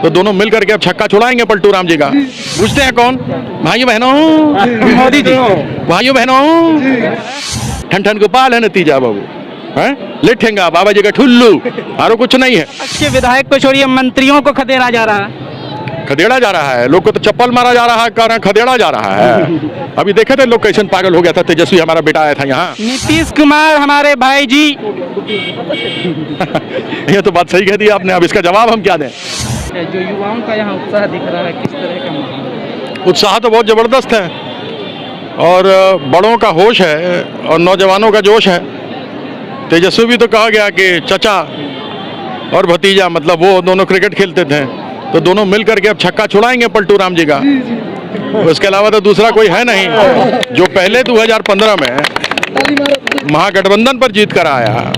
तो दोनों मिल करके अब छक्का छुड़ाएंगे पलटू राम जी का। पूछते हैं कौन? भाइयों बहनों, मोदी जी। भाइयों बहनों, ठन ठन गोपाल है नतीजा बाबू, हैं लिठेंगा बाबा जी का ठुल्लू, और कुछ नहीं है। के विधायक को छोड़िए, मंत्रियों को खदेड़ा जा रहा है। खदेड़ा जा रहा है, लोग को तो चप्पल मारा जा रहा है, कह रहे हैं खदेड़ा जा रहा है। अभी देखे थे लोग कैसे पागल हो गया था, तेजस्वी हमारा बेटा आया था यहाँ। नीतीश कुमार हमारे भाई जी। ये तो बात सही कह दी आपने, अब इसका जवाब हम क्या दें? जो युवाओं का यहाँ उत्साह दिख रहा है, किस तरह का माहौल? उत्साह तो बहुत जबरदस्त है, और बड़ों का होश है और नौजवानों का जोश है। तेजस्वी भी तो कहा गया कि चचा और भतीजा, मतलब वो दोनों क्रिकेट खेलते थे, तो दोनों मिल करके अब छक्का छुड़ाएंगे पलटू राम जी का। उसके अलावा तो दूसरा कोई है नहीं। जो पहले 2015 में महागठबंधन पर जीत कर आया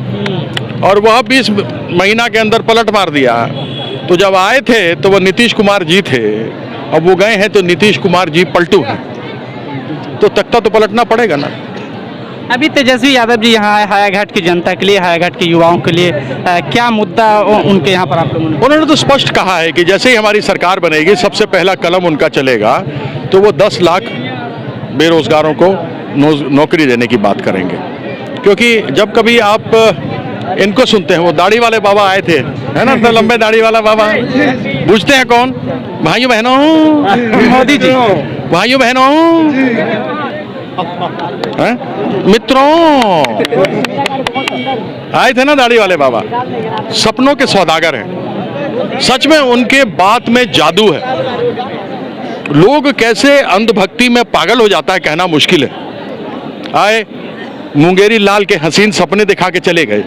और वह 20 महीना के अंदर पलट मार दिया, तो जब आए थे तो वह नीतीश कुमार जी थे, अब वो गए हैं तो नीतीश कुमार जी पलटू हैं, तो तख्ता तो पलटना पड़ेगा ना। अभी तेजस्वी यादव जी यहाँ आए हायाघाट की जनता के लिए, हायाघाट के युवाओं के लिए, क्या मुद्दा उनके यहाँ पर आप लोगों ने? उन्होंने तो स्पष्ट कहा है कि जैसे ही हमारी सरकार बनेगी सबसे पहला कलम उनका चलेगा तो वो 10 लाख बेरोजगारों को नौकरी देने की बात करेंगे। क्योंकि जब कभी आप इनको सुनते हैं, वो दाढ़ी वाले बाबा आए थे, है ना, तो लंबे दाढ़ी वाला बाबा, पूछते हैं कौन? भाइयों बहनों, मोदी जी। भाइयों बहनों, मित्रों, आए थे ना दाढ़ी वाले बाबा, सपनों के सौदागर हैं। सच में उनके बात में जादू है। लोग कैसे अंधभक्ति में पागल हो जाता है कहना मुश्किल है। आए मुंगेरी लाल के हसीन सपने दिखा के चले गए,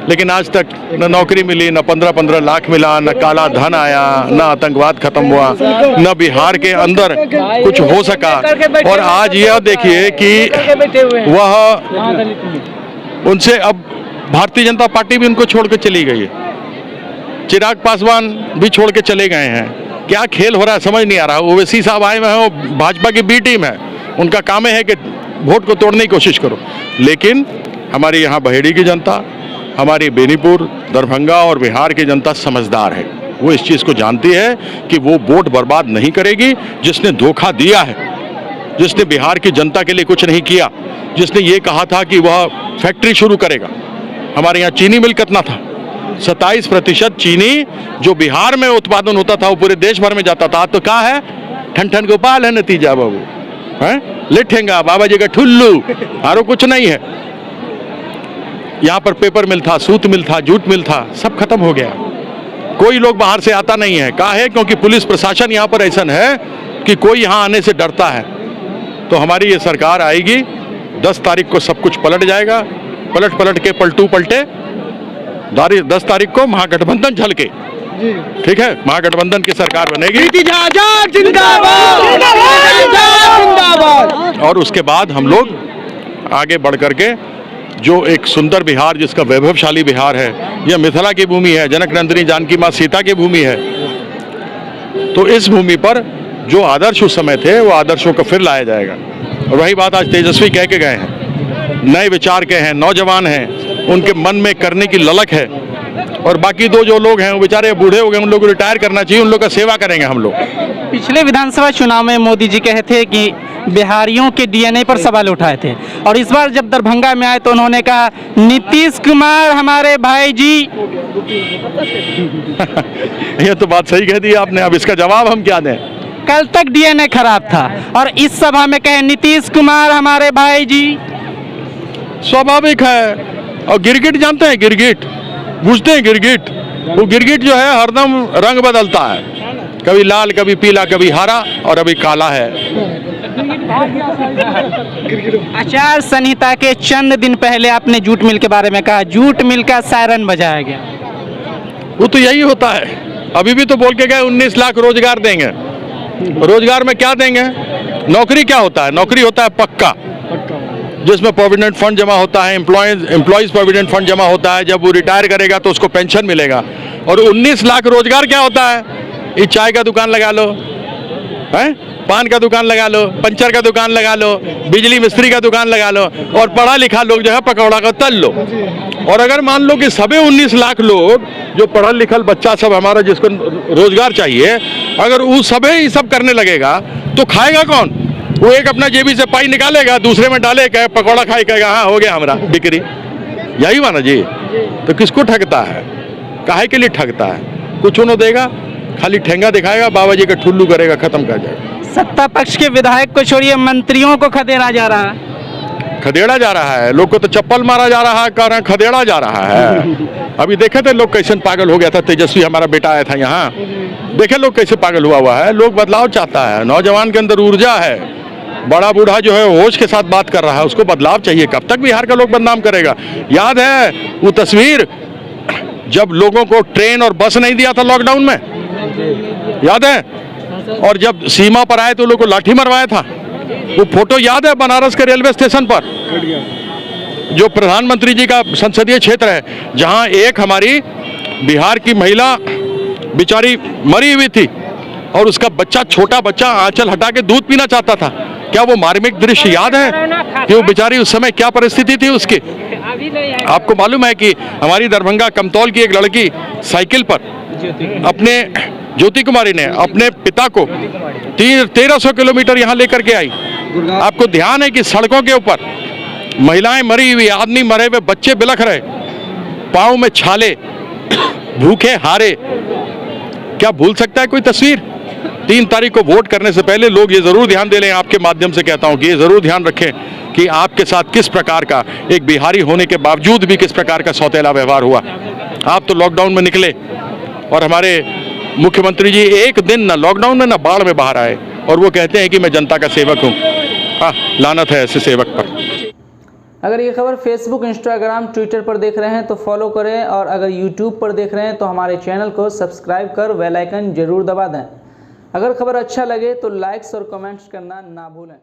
लेकिन आज तक न नौकरी मिली, न 15-15 लाख मिला, न काला धन आया, न आतंकवाद खत्म हुआ, न बिहार के अंदर कुछ हो सका। और आज यह देखिए कि वह उनसे अब भारतीय जनता पार्टी भी उनको छोड़ के चली गई है। चिराग पासवान भी छोड़ के चले गए हैं। क्या खेल हो रहा है समझ नहीं आ रहा। ओवैसी साहब आए हुए हैं, वो भाजपा की बी टीम है, उनका काम है कि वोट को तोड़ने की कोशिश करो। लेकिन हमारी यहाँ बहेड़ी की जनता, हमारी बेनीपुर, दरभंगा और बिहार की जनता समझदार है। वो इस चीज़ को जानती है कि वो वोट बर्बाद नहीं करेगी। जिसने धोखा दिया है, जिसने बिहार की जनता के लिए कुछ नहीं किया, जिसने ये कहा था कि वह फैक्ट्री शुरू करेगा। हमारे यहाँ चीनी मिल कितना था? 27% चीनी जो बिहार में उत्पादन होता था वो पूरे देश भर में जाता था। तो क्या है? ठन ठन गोपाल है नतीजा बाबू, हैं लिठेंगा बाबा जी का ठुल्लू, और कुछ नहीं है। यहाँ पर पेपर मिल था, सूत मिल था, जूट मिल था, सब खत्म हो गया। कोई लोग बाहर से आता नहीं है। कहा है क्योंकि पुलिस प्रशासन यहाँ पर ऐसा है कि कोई यहाँ आने से डरता है। तो हमारी ये सरकार आएगी, 10 तारीख को सब कुछ पलट जाएगा। पलट पलट के पलटू पलटे। 10 तारीख को महागठबंधन झलके, ठीक है, महागठबंधन की सरकार बनेगी और उसके बाद हम लोग आगे बढ़ करके जो एक सुंदर बिहार, जिसका वैभवशाली बिहार है, यह मिथिला की भूमि है, जनक नंदिनी जानकी माँ सीता की भूमि है। तो इस भूमि पर जो आदर्श उस समय थे वो आदर्शों को फिर लाया जाएगा। और वही बात आज तेजस्वी कह के गए हैं। नए विचार के हैं, नौजवान हैं, उनके मन में करने की ललक है। और बाकी दो जो लोग हैं वो बेचारे बूढ़े हो गए, उन लोगों को रिटायर करना चाहिए, उन लोग का सेवा करेंगे हम लोग। पिछले विधानसभा चुनाव में मोदी जी कहे थे कि बिहारियों के डीएनए पर सवाल उठाए थे, और इस बार जब दरभंगा में आए तो उन्होंने कहा नीतीश कुमार हमारे भाई जी। ये तो बात सही कह दी आपने, अब इसका जवाब हम क्या दें? कल तक डीएनए खराब था और इस सभा में कहे नीतीश कुमार हमारे भाई जी। स्वाभाविक है। और गिरगिट जानते हैं? गिरगिट पूछते हैं गिरगिट। वो गिरगिट जो है हरदम रंग बदलता है, कभी लाल, कभी पीला, कभी हरा, और अभी काला है। आचार संहिता के चंद दिन पहले आपने जूट मिल के बारे में कहा, जूट मिल का सायरन बजाया गया। वो तो यही होता है। अभी भी तो बोल के गए 19 लाख रोजगार देंगे। रोजगार में क्या देंगे? नौकरी क्या होता है? नौकरी होता है पक्का, जिसमें प्रोविडेंट फंड जमा होता है, एम्प्लॉयज प्रोविडेंट फंड जमा होता है। जब वो रिटायर करेगा तो उसको पेंशन मिलेगा। और 19 लाख रोजगार क्या होता है? ये चाय का दुकान लगा लो, हैं, पान का दुकान लगा लो, पंचर का दुकान लगा लो, बिजली मिस्त्री का दुकान लगा लो, और पढ़ा लिखा लोग जो है पकौड़ा का तल लो। और अगर मान लो कि सभी 19 लाख लोग जो पढ़ल लिखल बच्चा सब हमारा जिसको रोजगार चाहिए, अगर वो सभी ये सब करने लगेगा तो खाएगा कौन? वो एक अपना जेबी से पाई निकालेगा, दूसरे में डाले, कहे पकौड़ा खाए, कहेगा हाँ हो गया हमारा बिक्री। यही माना जी। तो किसको ठगता है? काहे के लिए ठगता है? कुछ उन्होंने देगा, खाली ठेंगा दिखाएगा, बाबा जी का ठुल्लू करेगा, खत्म कर जाएगा। सत्ता पक्ष के विधायक को छोड़िए, मंत्रियों को खदेड़ा जा रहा है। खदेड़ा जा रहा है, लोग को तो चप्पल मारा जा रहा है, कह रहे हैं खदेड़ा जा रहा है। अभी देखे थे लोग कैसे पागल हो गया था, तेजस्वी हमारा बेटा आया था यहाँ, देखे लोग कैसे पागल हुआ है। लोग बदलाव चाहता है, नौजवान के अंदर ऊर्जा है, बड़ा बूढ़ा जो है होश के साथ बात कर रहा है, उसको बदलाव चाहिए। कब तक बिहार का लोग बदनाम करेगा? याद है वो तस्वीर जब लोगों को ट्रेन और बस नहीं दिया था लॉकडाउन में, याद है? और जब सीमा पर आए तो लोगों को लाठी मरवाया था, वो फोटो याद है? बनारस के रेलवे स्टेशन पर जो प्रधानमंत्री जी का संसदीय क्षेत्र है, जहां एक हमारी बिहार की महिला बेचारी मरी हुई थी और उसका बच्चा, छोटा बच्चा आंचल हटा के दूध पीना चाहता था। क्या वो मार्मिक दृश्य याद है कि वो बेचारी उस समय क्या परिस्थिति थी उसकी? आपको मालूम है कि हमारी दरभंगा कमतौल की एक लड़की साइकिल पर अपने ज्योति कुमारी ने अपने पिता को 1300 किलोमीटर यहाँ लेकर के आई। आपको ध्यान है कि सड़कों के ऊपर महिलाएं मरी हुई, आदमी मरे हुए, बच्चे बिलख रहे, पाँव में छाले, भूखे हारे। क्या भूल सकता है कोई तस्वीर? 3 तारीख को वोट करने से पहले लोग ये जरूर ध्यान दे लें, आपके माध्यम से कहता हूं कि ये जरूर ध्यान रखें कि आपके साथ किस प्रकार का, एक बिहारी होने के बावजूद भी किस प्रकार का सौतेला व्यवहार हुआ। आप तो लॉकडाउन में निकले और हमारे मुख्यमंत्री जी एक दिन ना लॉकडाउन में ना बाढ़ में बाहर आए, और वो कहते हैं कि मैं जनता का सेवक हूँ। हाँ, लानत है ऐसे सेवक पर। अगर ये खबर फेसबुक, इंस्टाग्राम, ट्विटर पर देख रहे हैं तो फॉलो करें, और अगर यूट्यूब पर देख रहे हैं तो हमारे चैनल को सब्सक्राइब कर बेल आइकन जरूर दबा दें। अगर खबर अच्छा लगे तो लाइक्स और कमेंट्स करना ना भूलें।